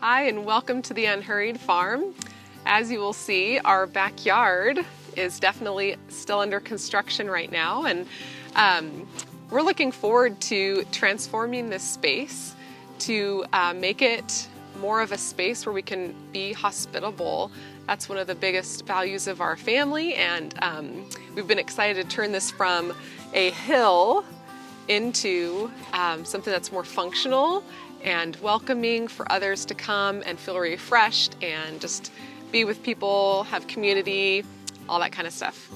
Hi, and welcome to the Unhurried Farm. As you will see, our backyard is definitely still under construction right now, and we're looking forward to transforming this space to make it more of a space where we can be hospitable. That's one of the biggest values of our family, and we've been excited to turn this from a hill into something that's more functional and welcoming for others to come and feel refreshed and just be with people, have community, all that kind of stuff.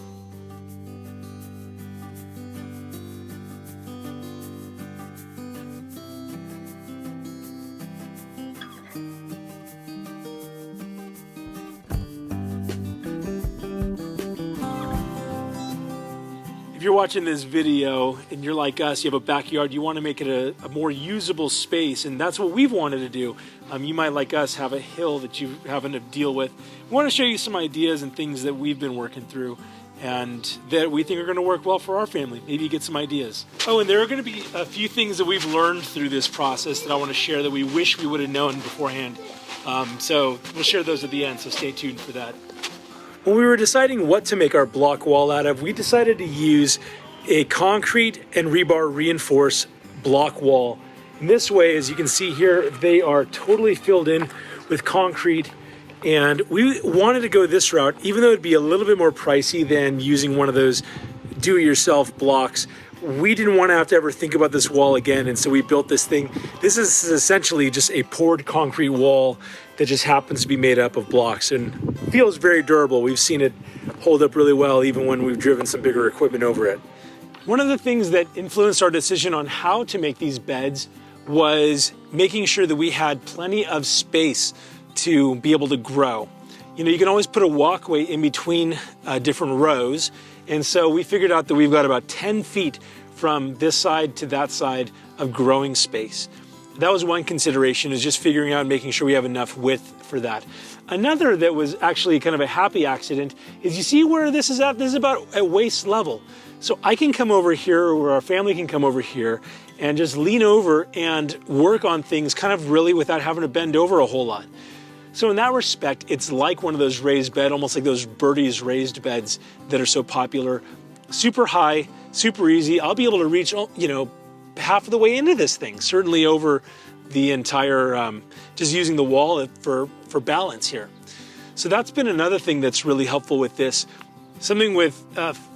If you're watching this video and you're like us, you have a backyard, you want to make it a more usable space, and that's what we've wanted to do. You might, like us, have a hill that you having to deal with. We want to show you some ideas and things that we've been working through and that we think are going to work well for our family. Maybe you get some ideas. Oh, and there are going to be a few things that we've learned through this process that I want to share that we wish we would have known beforehand. So we'll share those at the end, so stay tuned for that. When we were deciding what to make our block wall out of, we decided to use a concrete and rebar reinforced block wall. In this way, as you can see here, they are totally filled in with concrete, and we wanted to go this route, even though it'd be a little bit more pricey than using one of those do-it-yourself blocks. We didn't want to have to ever think about this wall again, and so we built this thing. This is essentially just a poured concrete wall that just happens to be made up of blocks and feels very durable. We've seen it hold up really well even when we've driven some bigger equipment over it. One of the things that influenced our decision on how to make these beds was making sure that we had plenty of space to be able to grow. You know, you can always put a walkway in between different rows, and so we figured out that we've got about 10 feet from this side to that side of growing space. That was one consideration, is just figuring out and making sure we have enough width for that. Another that was actually kind of a happy accident is, you see where this is at? This is about at waist level. So I can come over here, or our family can come over here and just lean over and work on things kind of really without having to bend over a whole lot. So in that respect, it's like one of those raised beds, almost like those Birdie's raised beds that are so popular. Super high, super easy. I'll be able to reach, you know, half of the way into this thing, certainly over the entire, just using the wall for balance here. So that's been another thing that's really helpful with this. Something with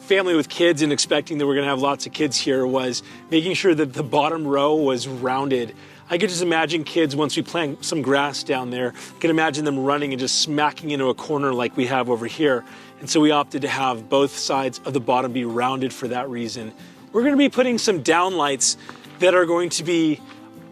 family with kids and expecting that we're gonna have lots of kids here was making sure that the bottom row was rounded. I could just imagine kids, once we plant some grass down there, I can imagine them running and just smacking into a corner like we have over here. And so we opted to have both sides of the bottom be rounded for that reason. We're going to be putting some downlights that are going to be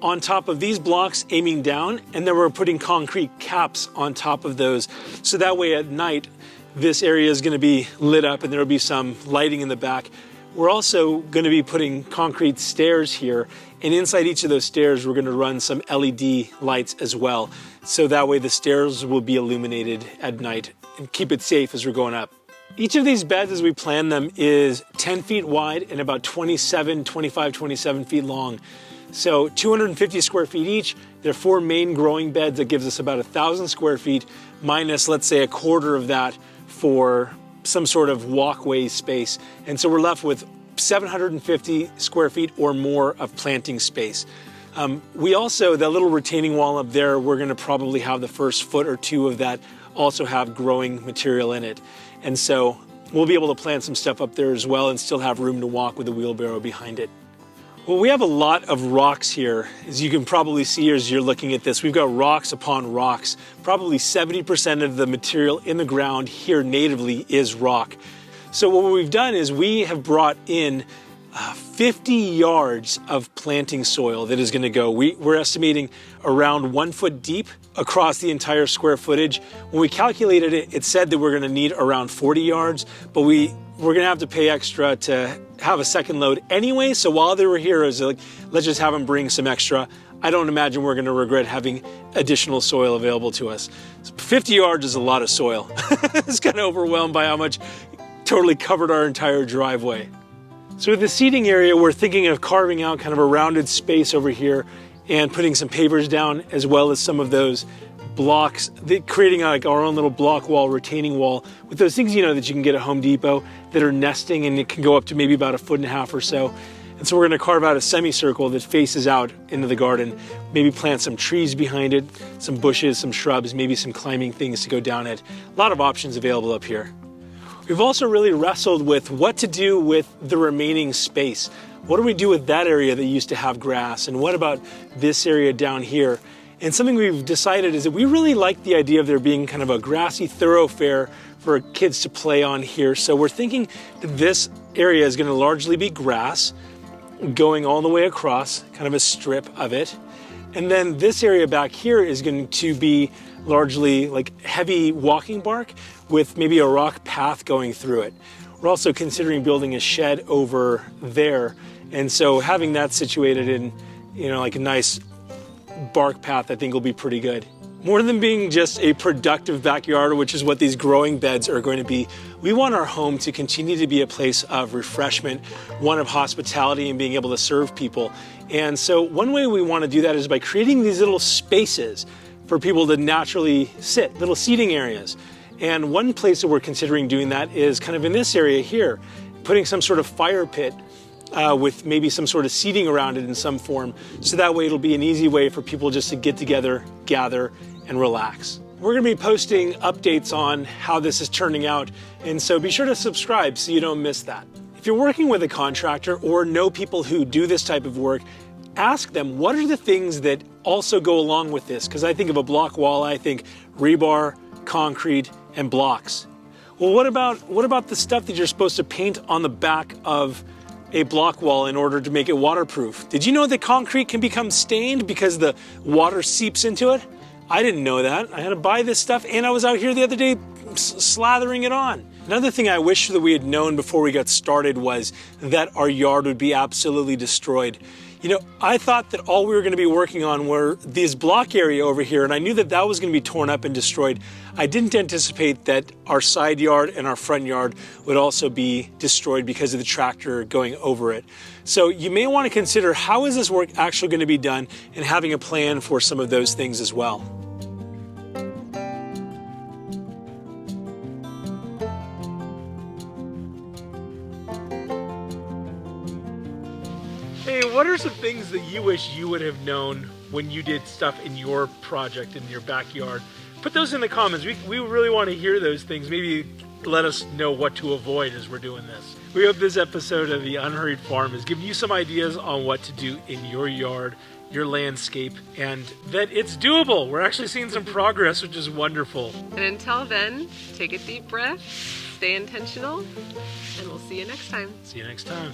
on top of these blocks aiming down, and then we're putting concrete caps on top of those. So that way at night, this area is going to be lit up and there will be some lighting in the back. We're also going to be putting concrete stairs here, and inside each of those stairs we're going to run some LED lights as well. So that way the stairs will be illuminated at night and keep it safe as we're going up. Each of these beds, as we plan them, is 10 feet wide and about 27 feet long. So 250 square feet each. There are 4 main growing beds. That gives us about 1,000 square feet, minus, let's say, a quarter of that for some sort of walkway space. And so we're left with 750 square feet or more of planting space. We also, that little retaining wall up there, we're going to probably have the first foot or two of that also have growing material in it. And so we'll be able to plant some stuff up there as well and still have room to walk with a wheelbarrow behind it. Well, we have a lot of rocks here. As you can probably see as you're looking at this, we've got rocks upon rocks. Probably 70% of the material in the ground here natively is rock. So what we've done is we have brought in 50 yards of planting soil that is going to go. We're estimating around 1 foot deep across the entire square footage. When we calculated it, it said that we're going to need around 40 yards, but we're going to have to pay extra to have a second load anyway. So while they were here, it was like, let's just have them bring some extra. I don't imagine we're going to regret having additional soil available to us. 50 yards is a lot of soil. It's kind of overwhelmed by how much totally covered our entire driveway. So with the seating area, we're thinking of carving out kind of a rounded space over here and putting some pavers down, as well as some of those blocks, creating like our own little block wall, retaining wall, with those things, you know, that you can get at Home Depot that are nesting, and it can go up to maybe about 1.5 feet or so. And so we're going to carve out a semicircle that faces out into the garden, maybe plant some trees behind it, some bushes, some shrubs, maybe some climbing things to go down it. A lot of options available up here. We've also really wrestled with what to do with the remaining space. What do we do with that area that used to have grass? And what about this area down here? And something we've decided is that we really like the idea of there being kind of a grassy thoroughfare for kids to play on here. So we're thinking that this area is going to largely be grass, going all the way across, kind of a strip of it. And then this area back here is going to be largely like heavy walking bark with maybe a rock path going through it. We're also considering building a shed over there. And so having that situated in, you know, like a nice bark path, I think will be pretty good. More than being just a productive backyard, which is what these growing beds are going to be, we want our home to continue to be a place of refreshment, one of hospitality and being able to serve people. And so one way we want to do that is by creating these little spaces for people to naturally sit, little seating areas. And one place that we're considering doing that is kind of in this area here, putting some sort of fire pit with maybe some sort of seating around it in some form. So that way it'll be an easy way for people just to get together, gather, and relax. We're going to be posting updates on how this is turning out, and so be sure to subscribe so you don't miss that. If you're working with a contractor or know people who do this type of work, ask them what are the things that also go along with this, because I think of a block wall, I think rebar, concrete, and blocks. Well, what about the stuff that you're supposed to paint on the back of a block wall in order to make it waterproof? Did you know that concrete can become stained because the water seeps into it? I didn't know that. I had to buy this stuff, and I was out here the other day slathering it on. Another thing I wish that we had known before we got started was that our yard would be absolutely destroyed. You know, I thought that all we were going to be working on were this block area over here, and I knew that that was going to be torn up and destroyed. I didn't anticipate that our side yard and our front yard would also be destroyed because of the tractor going over it. So you may want to consider, how is this work actually going to be done, and having a plan for some of those things as well. Hey, what are some things that you wish you would have known when you did stuff in your project in your backyard? Put those in the comments. We really want to hear those things. Maybe let us know what to avoid as we're doing this. We hope this episode of The Unhurried Farm has given you some ideas on what to do in your yard, your landscape, and that it's doable. We're actually seeing some progress, which is wonderful. And until then, take a deep breath, stay intentional, and we'll see you next time. See you next time.